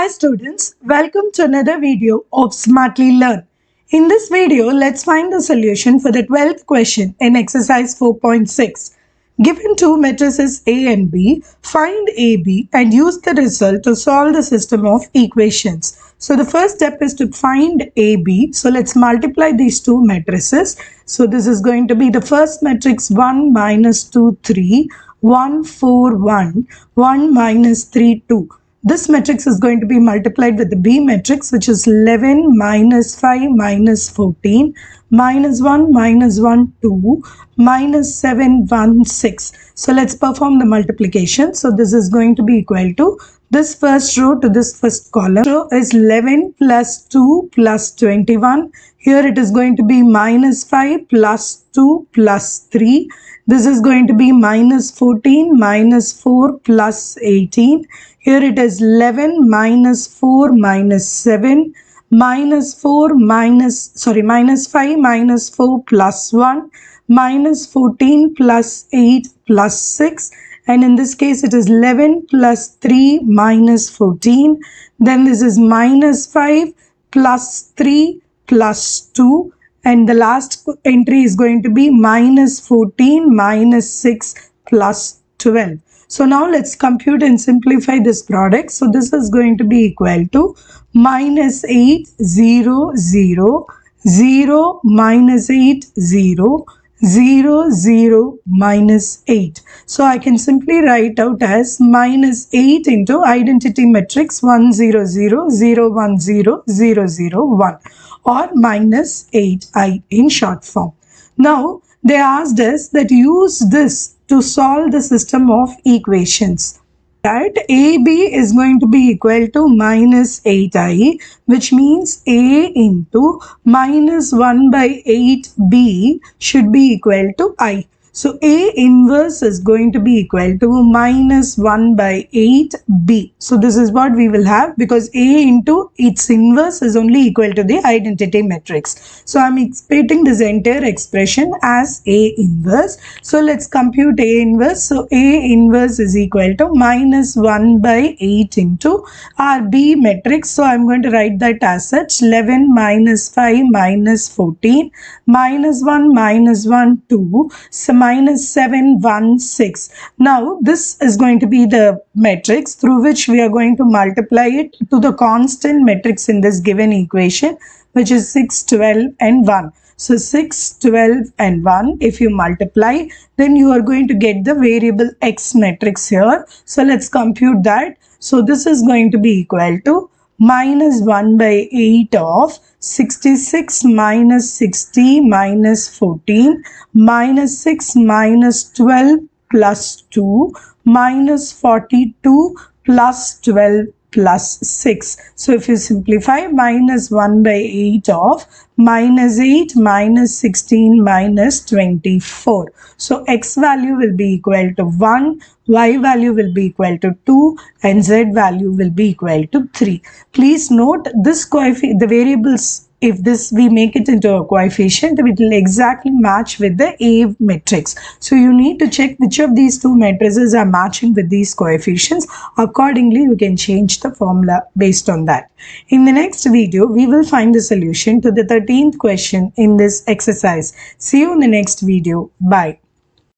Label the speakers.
Speaker 1: Hi students, welcome to another video of Smartly Learn. In this video, let's find the solution for the 12th question in exercise 4.6. Given two matrices A and B, find AB and use the result to solve the system of equations. So the first step is to find AB. So let's multiply these two matrices. So this is going to be the first matrix 1 minus 2 3, 1 4 1, 1 minus 3 2. This matrix is going to be multiplied with the B matrix, which is 11 minus 5 minus 14 minus 1 minus 1 2 minus 7 1 6. So let's perform the multiplication. So this is going to be equal to this first row to this first column. So is 11 plus 2 plus 21. Here it is going to be minus 5 plus 2 plus 3. This is going to be minus 14 minus 4 plus 18. Here it is 11 minus 4 minus 7 minus 5 minus 4 plus 1 minus 14 plus 8 plus 6, and in this case it is 11 plus 3 minus 14. Then this is minus 5 plus 3 plus 2, and the last entry is going to be minus 14 minus 6 plus 12. So now let's compute and simplify this product. So this is going to be equal to minus 8 0 0 0 minus 8 0 0 0 minus 8. So I can simply write out as minus 8 into identity matrix 1 0 0 0 1 0 0 0 1, or minus 8i in short form. Now they asked us that use this to solve the system of equations. That AB is going to be equal to minus 8i, which means A into minus 1 by 8b should be equal to I. So A inverse is going to be equal to minus 1 by 8b. So this is what we will have, because A into its inverse is only equal to the identity matrix. So I am expecting this entire expression as A inverse. So let's compute A inverse. So A inverse is equal to minus 1 by 8 into our B matrix. So I am going to write that as such: 11 minus 5 minus 14 minus 1 minus 1 2. So minus 7 1 6. Now this is going to be the matrix through which we are going to multiply it to the constant matrix in this given equation, which is 6 12 and 1. So 6 12 and 1, if you multiply, then you are going to get the variable x matrix here. So let's compute that. So this is going to be equal to minus 1 by 8 of 66 minus 60 minus 14 minus 6 minus 12 plus 2 minus 42 plus 12 plus 6. So if you simplify, minus 1 by 8 of minus 8 minus 16 minus 24. So x value will be equal to 1, y value will be equal to 2, and z value will be equal to 3. Please note this coefficient, the variables, if this we make it into a coefficient, it will exactly match with the A matrix. So you need to check which of these two matrices are matching with these coefficients. Accordingly, you can change the formula based on that. In the next video, we will find the solution to the 13th question in this exercise. See you in the next video. Bye.